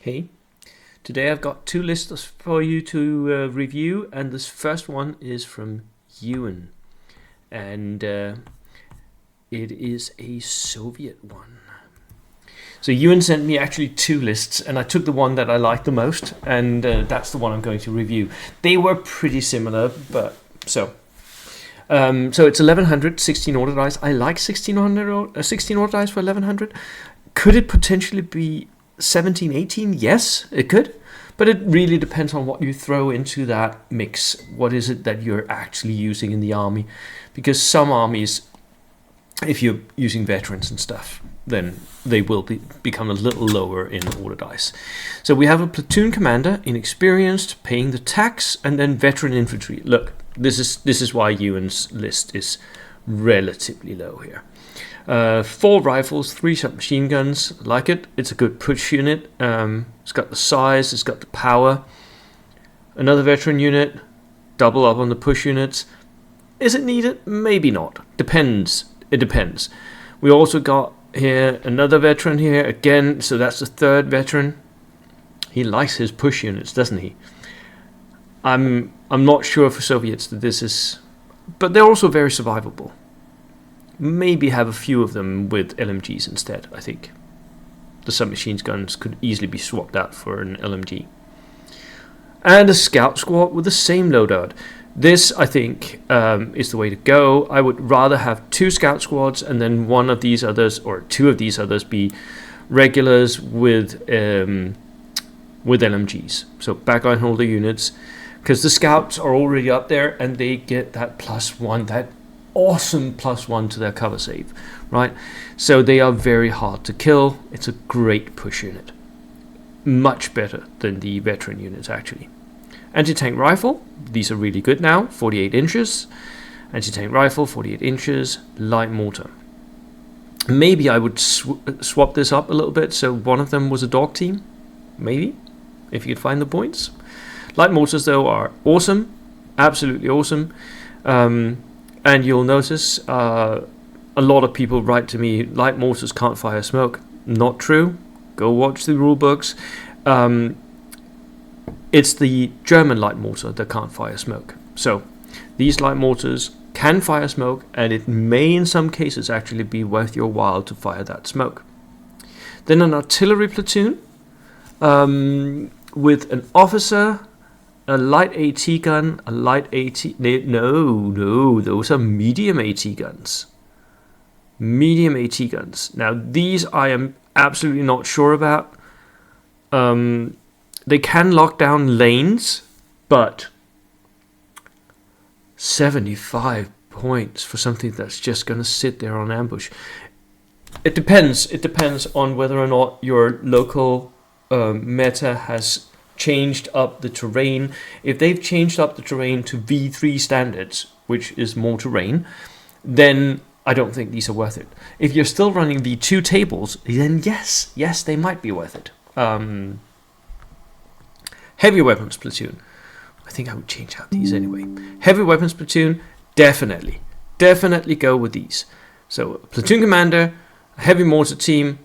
Hey, today I've got two lists for you to review, and this first one is from Yuan, and it is a Soviet one. So Yuan sent me actually two lists, and I took the one that I liked the most, and that's the one I'm going to review. They were pretty similar, but so it's 1100, 16 order dice. I like 1600, 16 order dice for 1100. Could it potentially be 17, 18? Yes, it could. But it really depends on what you throw into that mix. What is it that you're actually using in the army? Because some armies, if you're using veterans and stuff, then they will become a little lower in order dice. So we have a platoon commander, inexperienced, paying the tax, and then veteran infantry. Look, this is why Yuan's list is relatively low here. 4 rifles, 3 submachine guns. Like it. It's a good push unit. It's got the size. It's got the power. Another veteran unit. Double up on the push units. Is it needed? Maybe not. Depends. It depends. We also got here another veteran here again. So that's the third veteran. He likes his push units, doesn't he? I'm not sure for Soviets that this is, but they're also very survivable. Maybe have a few of them with LMGs instead, I think. The submachine guns could easily be swapped out for an LMG. And a scout squad with the same loadout. This, I think, is the way to go. I would rather have 2 scout squads and then one of these others, or 2 of these others, be regulars with LMGs. So backline holder units. Because the scouts are already up there and they get that +1, that awesome +1 to their cover save, right? So they are very hard to kill. It's a great push unit. Much better than the veteran units, actually. Anti-tank rifle, these are really good now, 48 inches. Anti-tank rifle, 48 inches. Light mortar. Maybe I would swap this up a little bit so one of them was a dog team. Maybe, if you could find the points. Light mortars, though, are awesome. Absolutely awesome. And you'll notice a lot of people write to me, light mortars can't fire smoke. Not true. Go watch the rule books. It's the German light mortar that can't fire smoke. So these light mortars can fire smoke, and it may in some cases actually be worth your while to fire that smoke. Then an artillery platoon with an officer, a light AT gun, a light AT... No, those are medium AT guns. Medium AT guns. Now, these I am absolutely not sure about. They can lock down lanes, but 75 points for something that's just going to sit there on ambush. It depends. It depends on whether or not your local meta has changed up the terrain. If they've changed up the terrain to V3 standards, which is more terrain, then I don't think these are worth it. If you're still running V2 tables, then yes, they might be worth it. Heavy weapons platoon. I think I would change out these anyway. Heavy weapons platoon, definitely go with these. So a platoon commander, a heavy mortar team,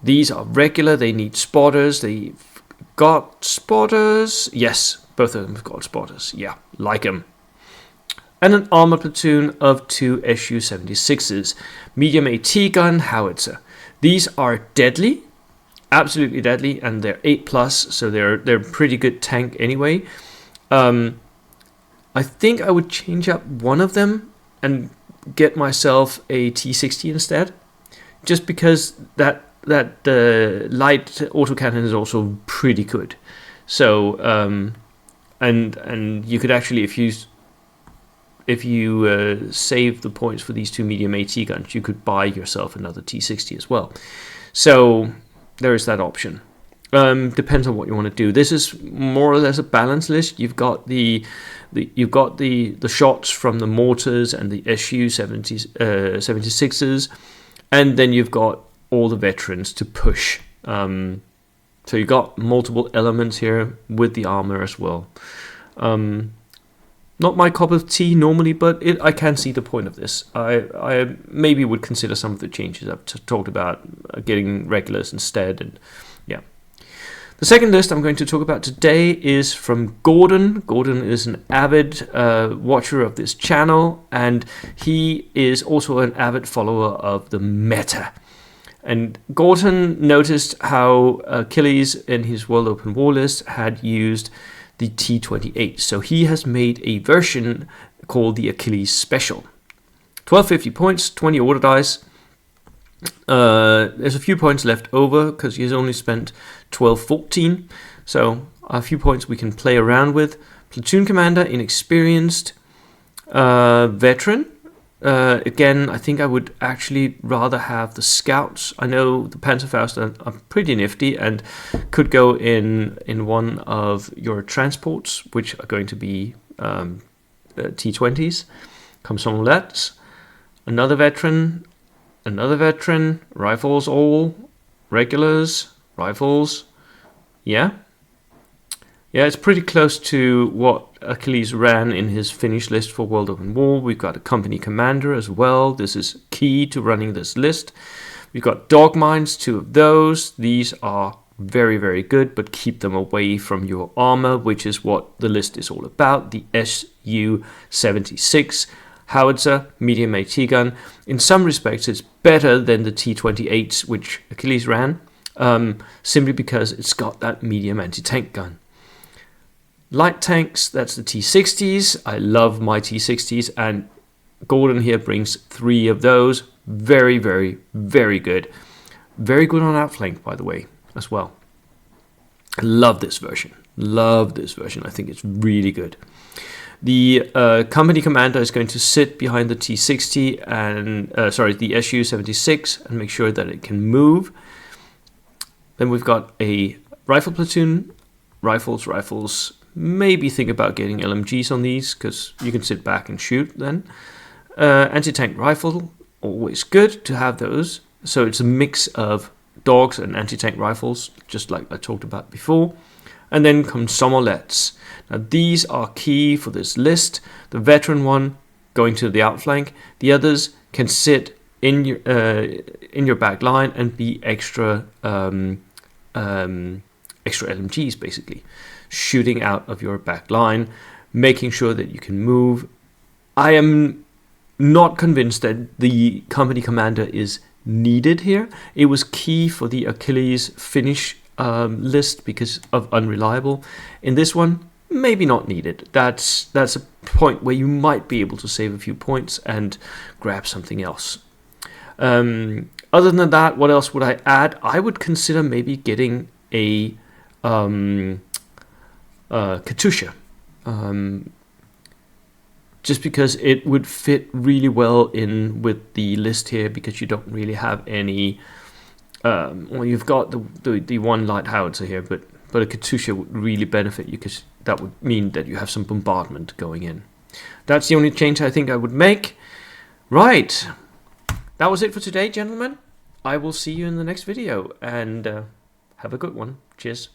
These are regular. They need spotters. They've got spotters. Yes, both of them have got spotters. Yeah, like them. And an armor platoon of 2 Su-76s. Medium AT gun, howitzer. These are deadly. Absolutely deadly. And they're 8+, so they're pretty good tank anyway. I think I would change up one of them and get myself a T60 instead. Just because that light autocannon is also pretty good. So and you could actually, if you save the points for these 2 medium AT guns, you could buy yourself another T60 as well. So there is that option. Depends on what you want to do. This is more or less a balanced list. You've got the shots from the mortars and the Su-76s, and then you've got all the veterans to push. So you've got multiple elements here with the armor as well. Not my cup of tea normally, but I can see the point of this. I maybe would consider some of the changes I've talked about, getting regulars instead, and The second list I'm going to talk about today is from Gordon. Gordon is an avid watcher of this channel, and he is also an avid follower of the meta. And Gordon noticed how Achilles in his World Open War list had used the T28. So he has made a version called the Achilles Special. 1250 points, 20 order dice. There's a few points left over because he has only spent 1214, so a few points we can play around with. Platoon commander, inexperienced, veteran. Again, I think I would actually rather have the scouts. I know the Panzerfaust are pretty nifty and could go in one of your transports, which are going to be T20s. Comsomolets, another veteran, rifles all, regulars, rifles. Yeah, it's pretty close to what Achilles ran in his Finnish list for World Open War. We've got a company commander as well. This is key to running this list. We've got dog mines, 2 of those. These are very, very good, but keep them away from your armor, which is what the list is all about. The Su-76 howitzer, medium AT gun. In some respects, it's better than the T-28s, which Achilles ran, simply because it's got that medium anti-tank gun. Light tanks, that's the T-60s. I love my T-60s, and Gordon here brings 3 of those. Very, very, very good. Very good on outflank, by the way, as well. I love this version. I think it's really good. The company commander is going to sit behind the T60 and the Su-76 and make sure that it can move. Then we've got a rifle platoon, rifles. Maybe think about getting LMGs on these because you can sit back and shoot then. Anti-tank rifle, always good to have those. So it's a mix of dogs and anti-tank rifles, just like I talked about before. And then Comsomolets. Now these are key for this list. The veteran one going to the outflank. The others can sit in your back line and be extra LMGs, basically shooting out of your back line, making sure that you can move. I am not convinced that the company commander is needed here. It was key for the Achilles Finnish list because of unreliable. In this one, maybe not needed. That's a point where you might be able to save a few points and grab something else. Other than that, what else would I add? I would consider maybe getting a Katusha, just because it would fit really well in with the list here, because you don't really have any. Well, you've got the one light howitzer here, but a Katusha would really benefit you because that would mean that you have some bombardment going in. That's the only change I think I would make. Right, that was it for today, gentlemen. I will see you in the next video, and have a good one. Cheers.